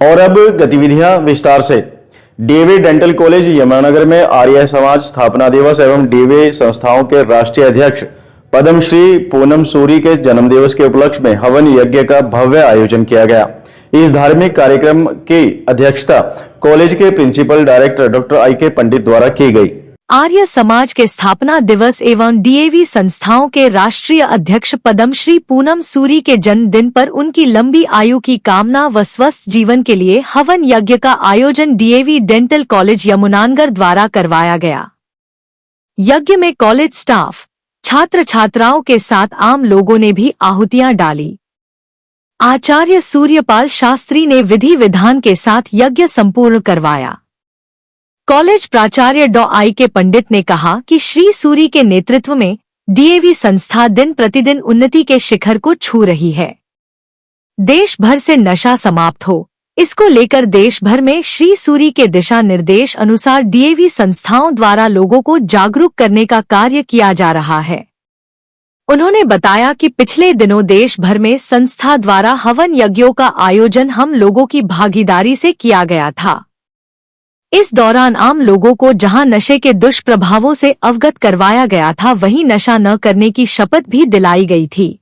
और अब गतिविधियां विस्तार से। डीएवी डेंटल कॉलेज यमुनानगर में आर्य समाज स्थापना दिवस एवं डीएवी संस्थाओं के राष्ट्रीय अध्यक्ष पद्मश्री पूनम सूरी के जन्मदिवस के उपलक्ष्य में हवन यज्ञ का भव्य आयोजन किया गया। इस धार्मिक कार्यक्रम की अध्यक्षता कॉलेज के प्रिंसिपल डायरेक्टर डॉक्टर आई.के. पंडित द्वारा की गई। आर्य समाज के स्थापना दिवस एवं डीएवी संस्थाओं के राष्ट्रीय अध्यक्ष पद्मश्री पूनम सूरी के जन्मदिन पर उनकी लंबी आयु की कामना व स्वस्थ जीवन के लिए हवन यज्ञ का आयोजन डीएवी डेंटल कॉलेज यमुनानगर द्वारा करवाया गया। यज्ञ में कॉलेज स्टाफ, छात्र छात्राओं के साथ आम लोगों ने भी आहुतियां डाली। आचार्य सूर्यपाल शास्त्री ने विधि विधान के साथ यज्ञ संपूर्ण करवाया। कॉलेज प्राचार्य डॉ आई.के. पंडित ने कहा कि श्री सूरी के नेतृत्व में डीएवी संस्था दिन प्रतिदिन उन्नति के शिखर को छू रही है। देश भर से नशा समाप्त हो, इसको लेकर देश भर में श्री सूरी के दिशा निर्देश अनुसार डीएवी संस्थाओं द्वारा लोगों को जागरूक करने का कार्य किया जा रहा है। उन्होंने बताया कि पिछले दिनों देश भर में संस्था द्वारा हवन यज्ञों का आयोजन हम लोगों की भागीदारी से किया गया था। इस दौरान आम लोगों को जहां नशे के दुष्प्रभावों से अवगत करवाया गया था, वहीं नशा न करने की शपथ भी दिलाई गई थी।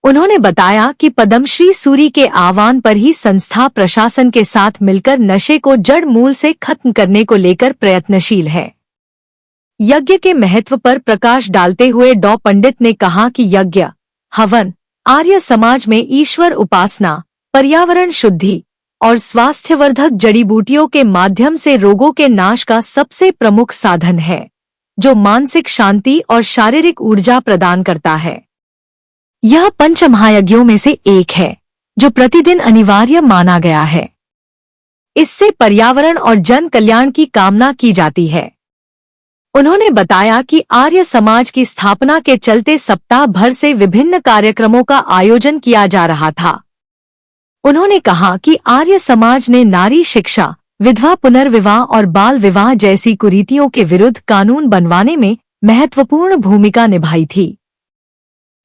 उन्होंने बताया कि पद्मश्री सूरी के आह्वान पर ही संस्था प्रशासन के साथ मिलकर नशे को जड़ मूल से खत्म करने को लेकर प्रयत्नशील है। यज्ञ के महत्व पर प्रकाश डालते हुए डॉ पंडित ने कहा कि यज्ञ, हवन आर्य समाज में ईश्वर उपासना, पर्यावरण शुद्धि और स्वास्थ्यवर्धक जड़ी बूटियों के माध्यम से रोगों के नाश का सबसे प्रमुख साधन है, जो मानसिक शांति और शारीरिक ऊर्जा प्रदान करता है। यह पंचमहायज्ञों में से एक है, जो प्रतिदिन अनिवार्य माना गया है। इससे पर्यावरण और जन कल्याण की कामना की जाती है। उन्होंने बताया कि आर्य समाज की स्थापना के चलते सप्ताह भर से विभिन्न कार्यक्रमों का आयोजन किया जा रहा था। उन्होंने कहा कि आर्य समाज ने नारी शिक्षा, विधवा पुनर्विवाह और बाल विवाह जैसी कुरीतियों के विरुद्ध कानून बनवाने में महत्वपूर्ण भूमिका निभाई थी।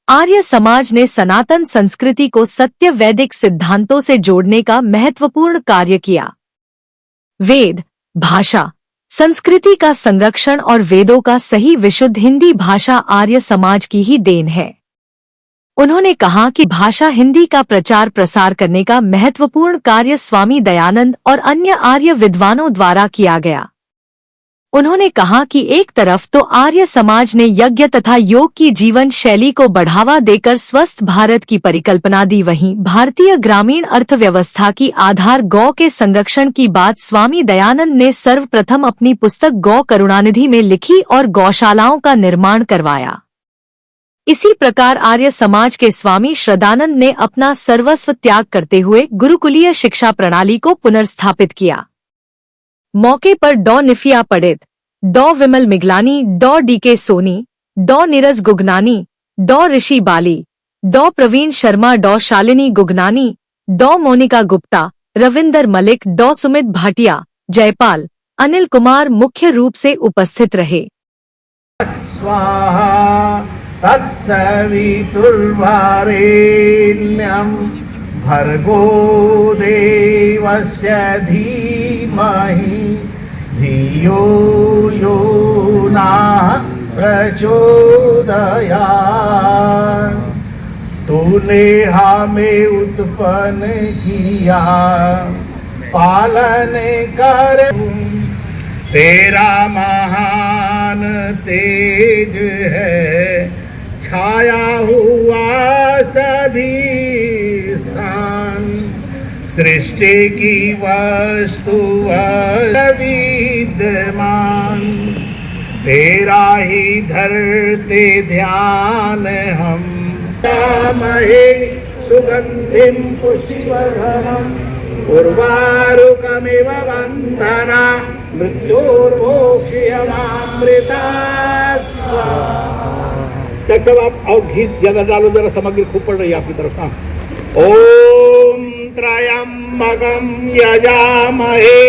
आर्य समाज ने सनातन संस्कृति को सत्य वैदिक सिद्धांतों से जोड़ने का महत्वपूर्ण कार्य किया। वेद, भाषा, संस्कृति का संरक्षण और वेदों का सही विशुद्ध हिंदी भाषा आर्य समाज की ही देन है। उन्होंने कहा कि भाषा हिंदी का प्रचार प्रसार करने का महत्वपूर्ण कार्य स्वामी दयानंद और अन्य आर्य विद्वानों द्वारा किया गया। उन्होंने कहा कि एक तरफ तो आर्य समाज ने यज्ञ तथा योग की जीवन शैली को बढ़ावा देकर स्वस्थ भारत की परिकल्पना दी, वहीं भारतीय ग्रामीण अर्थव्यवस्था की आधार गौ के संरक्षण की बात स्वामी दयानंद ने सर्वप्रथम अपनी पुस्तक गौ करुणानिधि में लिखी और गौशालाओं का निर्माण करवाया। इसी प्रकार आर्य समाज के स्वामी श्रद्धानंद ने अपना सर्वस्व त्याग करते हुए गुरुकुलीय शिक्षा प्रणाली को पुनर्स्थापित किया। मौके पर डॉ निफिया पंडित, डॉ विमल मिगलानी, डॉ डी.के. सोनी, डॉ नीरज गुगनानी, डॉ ऋषि बाली, डॉ प्रवीण शर्मा, डॉ शालिनी गुगनानी, डॉ मोनिका गुप्ता, रविंदर मलिक, डॉ सुमित भाटिया, जयपाल, अनिल कुमार मुख्य रूप से उपस्थित रहे। तत्सवितुर्वरेण्यं भर्गो देवस्य धीमहि धियो यो नः प्रचोदयात्। तूने हमें उत्पन्न किया, पालन कर तेरा महान तेज है, छाया हुआ सभी स्थान। सृष्टि की वस्तु विद्यमान, तेरा ही धरते ध्यान हम। महे सुगंधिम पुष्टिवर्धनम उर्वारुकमिव वंदना मृत्युर्मोक्षयमामृता। सब आप और घी ज्यादा डालो, जरा सामग्री खूब पड़ रही है आपकी तरफ। ओम त्रयंबकम यजामहे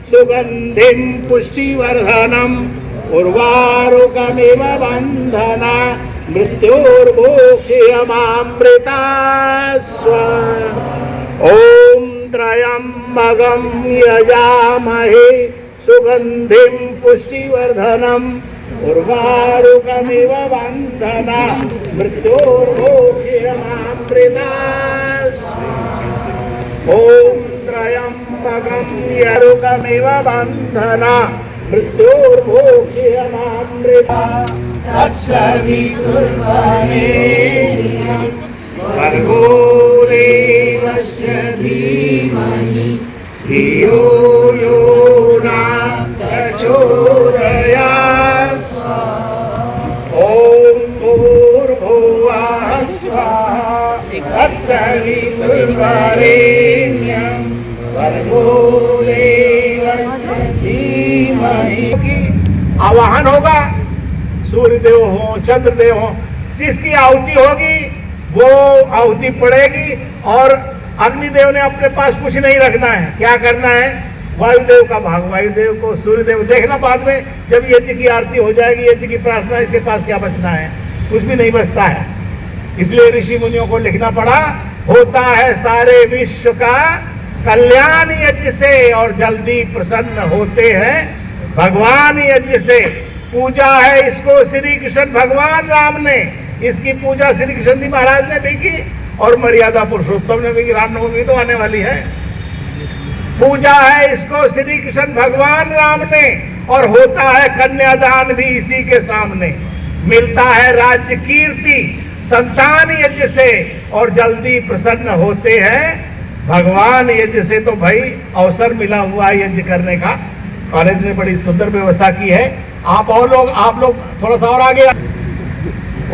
सुगंधिम पुष्टिवर्धनम उर्वारुकमिव वंदना मृत्युर्मोक्षयमामृता। ओम त्र्यंबकं यजामहे सुगंधिं पुष्टिवर्धनम् उर्वारुकमिव बन्धनान् मृत्योर्मुक्षीयमामृतात्। ॐ त्र्यंबकं यरुकमिव बन्धनान् मृत्योर्मुक्षीयमामृतात्। तत्सवितुर्वरेण्यं भर्गो देवस्य धीमहि धियो यो न प्रचोदयात्। ॐ भूर्भुवः स्वः तत्सवितुर्वरेण्यं भर्गो देवस्य धीमहि। आवाहन होगा, सूर्य देव हो, चंद्र देव हो, जिसकी आहुति होगी वो आहुति पड़ेगी। और अग्निदेव ने अपने पास कुछ नहीं रखना है, क्या करना है, वायुदेव का भाग वायुदेव को, सूर्यदेव देखना बाद में जब यज्ञ की आरती हो जाएगी, यज्ञ की प्रार्थना, इसके पास क्या बचना है, कुछ भी नहीं बचता है। इसलिए ऋषि मुनियों को लिखना पड़ा, होता है सारे विश्व का कल्याण यज्ञ से और जल्दी प्रसन्न होते हैं भगवान यज्ञ से। पूजा है इसको श्री कृष्ण भगवान राम ने, इसकी पूजा श्री कृष्ण जी महाराज ने भी की और मर्यादा पुरुषोत्तम ने भी की। रामनवमी तो आने वाली है। पूजा है इसको श्री कृष्ण भगवान राम ने और होता है कन्यादान भी इसी के सामने। मिलता है राज्य कीर्ति संतान यज्ञ से और जल्दी प्रसन्न होते हैं भगवान यज्ञ से। तो भाई अवसर मिला हुआ है यज्ञ करने का। कॉलेज ने बड़ी सुंदर व्यवस्था की है। आप लोग थोड़ा सा और आगे।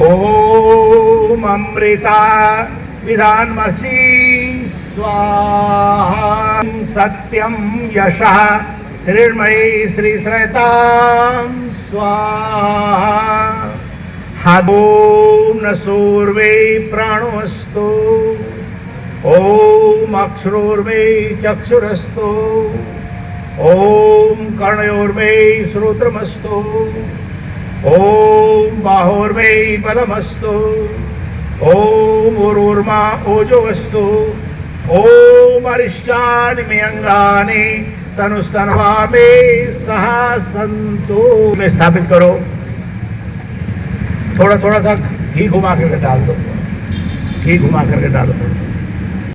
ओम अमृता विधानमसि स्वाहा सत्यम यशः श्रीर्मयी श्रीश्रयतां स्वाहा। ओम न सूर्वे प्राणोस्तु ओम अक्षरोर्मे चक्षुरस्तु ओम कर्णयोर्मे श्रोत्रमस्तु ओम बाहोर्मे बलमस्तु ओम उर्मा ओजोवस्तु ओम अरिष्टानि मे अंगानि तनुस्तनवा मे सहा संतो। में स्थापित करो। थोड़ा थोड़ा सा घी घुमा करके डाल दो, घी घुमा करके डालो।